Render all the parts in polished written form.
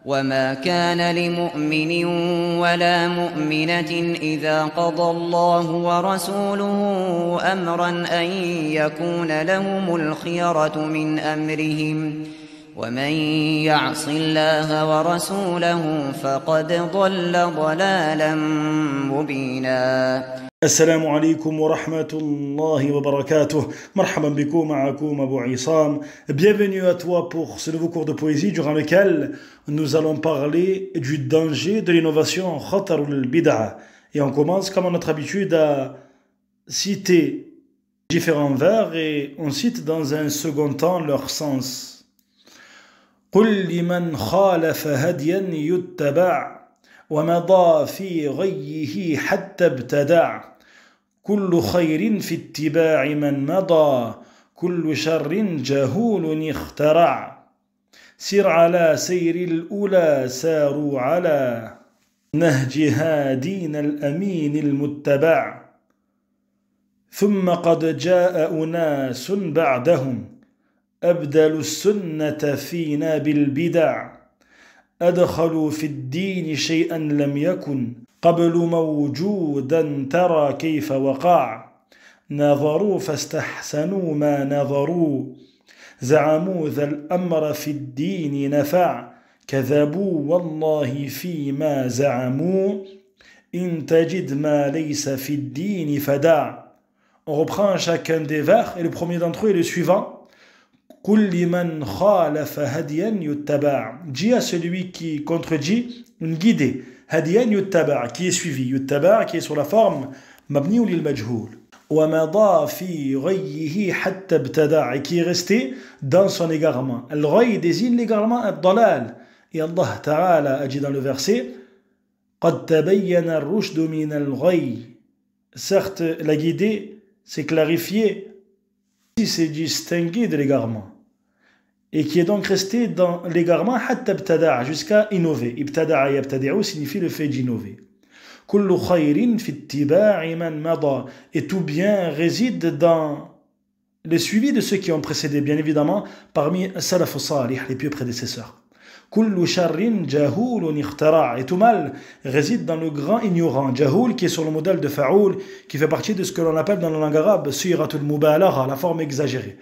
وما كان لمؤمن ولا مؤمنة إذا قضى الله ورسوله أمرا أن يكون لهم الخيرة من أمرهم ومن يعص الله ورسوله فقد ضل ضلالا مبينا. Assalamu alaikum wa rahmatullahi wa barakatuh. Marhaban bikum, ma'akum Abu Isam. Bienvenue à toi pour ce nouveau cours de poésie durant lequel nous allons parler du danger de l'innovation, khatarul bid'a. Et on commence comme à notre habitude à citer différents vers et on cite dans un second temps leur sens. قل لمن خالف هديا يتبع ومضى في غيه حتى ابتدع كل خير في اتباع من مضى كل شر جهول اخترع سر على سير الأولى ساروا على نهج هادين الأمين المتبع ثم قد جاء أناس بعدهم أبدلوا السنة فينا بالبدع أدخلوا في الدين شيئا لم يكن قبل موجودا ترى كيف وقع نظروا فاستحسنوا ما نظروا زعموا ذا الأمر في الدين نفع كذبوا والله فيما زعموا إن تجد ما ليس في الدين فدع. On reprend chacun des vers et le premier d'entre eux est le suivant. قل لمن خالف هديا يتبع. Dis à celui qui contredit une guidée. هديا يتبع qui est suivi. يتبع qui est sur la forme مبني للمجهول. ومضى في غيه حتى ابتدع et qui est resté dans son égarement. الغي désigne l'égarement الضلال. Et Allah Ta'ala a dit dans le verset قد تبين الرشد من الغي. Certes, la guidée c'est clarifié, c'est distingué de l'égarement. Et qui est donc resté dans l'égarement hatta ibtada' jusqu'à innover. Ibtada'a yabtadi'u signifie le fait d'innover. Kullu khayrin fi ittiba'i man mada. Et tout bien réside dans le suivi de ceux qui ont précédé, bien évidemment, parmi salaf salih, les pieux prédécesseurs. Kullu sharrin jahulun ikhtara'. Et tout mal réside dans le grand ignorant. Jahul qui est sur le modèle de fa'oul, qui fait partie de ce que l'on appelle dans la langue arabe siratul mubalagha, la forme exagérée.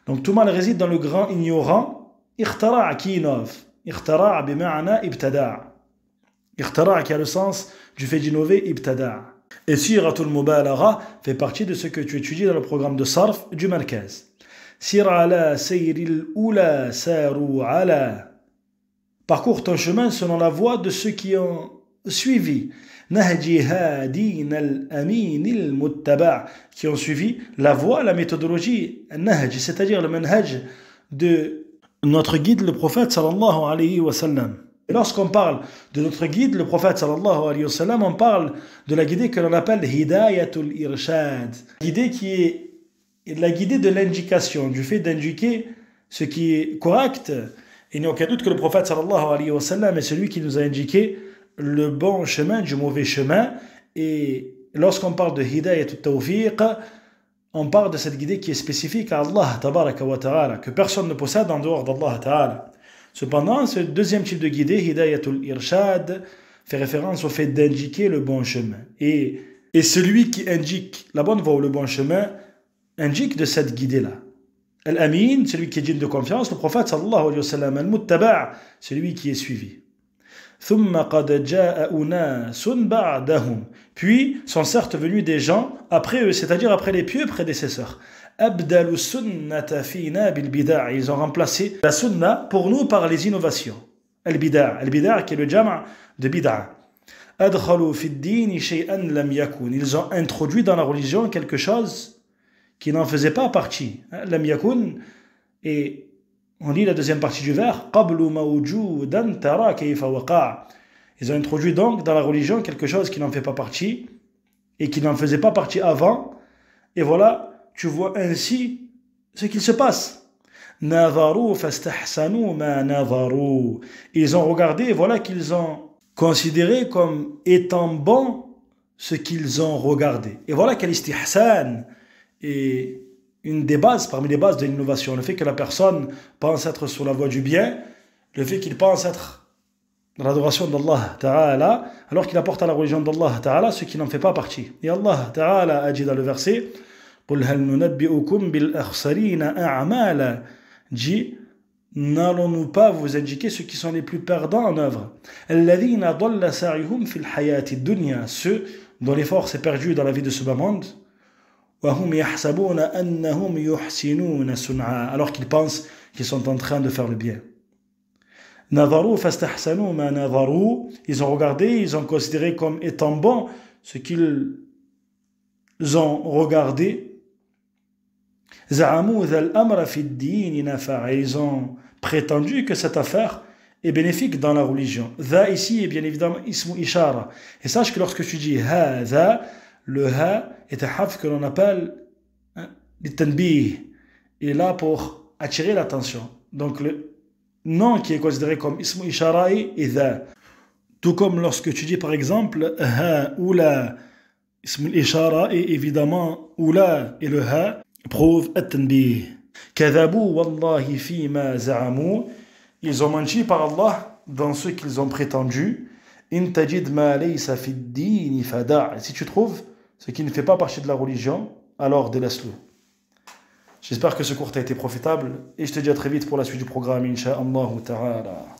Donc tout mal réside dans le grand ignorant, ikhtara' qui innove. Ikhtara' bima'na ibtada'. Ikhtara' qui a le sens du fait d'innover, ibtada'. Et siratul mubalagha fait partie de ce que tu étudies dans le programme de sarf du Markaz. Sir ala sayril ula saru ala. Parcours ton chemin selon la voie de ceux qui ont suivi. Nahji hadin al-amin al-muttaba' qui ont suivi la voie, la méthodologie, nahj, c'est-à-dire le manhaj de notre guide, le prophète sallallahu alayhi wa sallam. Et lorsqu'on parle de notre guide, le prophète sallallahu alayhi wa sallam, on parle de la guidée que l'on appelle hidayatul irshad. Guidée qui est la guidée de l'indication, du fait d'indiquer ce qui est correct. Il n'y a aucun doute que le prophète sallallahu alayhi wa sallam est celui qui nous a indiqué le bon chemin du mauvais chemin. Et lorsqu'on parle de hidayat al-tawfiq, on parle de cette guidée qui est spécifique à Allah tabaraka wa ta'ala, que personne ne possède en dehors d'Allah ta'ala. Cependant, ce deuxième type de guidée, hidayat al-irshad, fait référence au fait d'indiquer le bon chemin. Et celui qui indique la bonne voie ou le bon chemin, indique de cette guidée-là. Al-amin, celui qui est digne de confiance, le prophète sallallahu alayhi wa sallam. Al-muttaba', celui qui est suivi. Puis sont certes venus des gens après eux, c'est-à-dire après les pieux prédécesseurs. Ils ont remplacé la sunna pour nous par les innovations. Al-bida' qui est le jama' de bid'a. Ils ont introduit dans la religion quelque chose qui n'en faisait pas partie. Lam yakun, et on lit la deuxième partie du vers. Ils ont introduit donc dans la religion quelque chose qui n'en fait pas partie et qui n'en faisait pas partie avant. Et voilà, tu vois ainsi ce qu'il se passe. Ils ont regardé et voilà qu'ils ont considéré comme étant bon ce qu'ils ont regardé. Et voilà quel istihsan est une des bases, parmi les bases de l'innovation. Le fait que la personne pense être sur la voie du bien, le fait qu'il pense être dans l'adoration d'Allah Ta'ala, alors qu'il apporte à la religion d'Allah Ta'ala ce qui n'en fait pas partie. Et Allah Ta'ala a dit dans le verset قُلْ هَلْ نُنَبِّئُكُمْ بِالْأَخْسَرِينَ أَعْمَالًا, dit, n'allons-nous pas vous indiquer ceux qui sont les plus perdants en œuvre, الَّذِينَ ضَلَّ سَعْيُهُمْ فِي الْحَيَاةِ الدُّنْيَا, ceux dont l'effort s'est perdu dans la vie de ce bas monde, وَهُمْ يَحْسَبُونَ أَنَّهُمْ يُحْسِنُونَ صُنْعًا, alors qu'ils pensent qu'ils sont en train de faire le bien. نَظَرُوا فَاسْتَحْسَنُوا مَا نَظَرُوا, ils ont regardé, ils ont considéré comme étant bon ce qu'ils ont regardé. زعموا ذا الأمر في الدين نفع, ils ont prétendu que cette affaire est bénéfique dans la religion. ذا ici est bien évidemment ismu ishara. Et sache que lorsque tu dis هذا, le ha est un harf que l'on appelle le tanbih. Il est là pour attirer l'attention. Donc le nom qui est considéré comme ismu ishara est ذا. Tout comme lorsque tu dis par exemple ha ou la, ismu ishara est évidemment ou la et le ha prouve at-tanbih. كذبوا والله فيما زعموا, ils ont menti par Allah dans ce qu'ils ont prétendu. إن تجد ما ليس في الدين فدع, si tu trouves ce qui ne fait pas partie de la religion, alors délaisse-le. J'espère que ce cours t'a été profitable et je te dis à très vite pour la suite du programme, Inch'Allah ta'ala.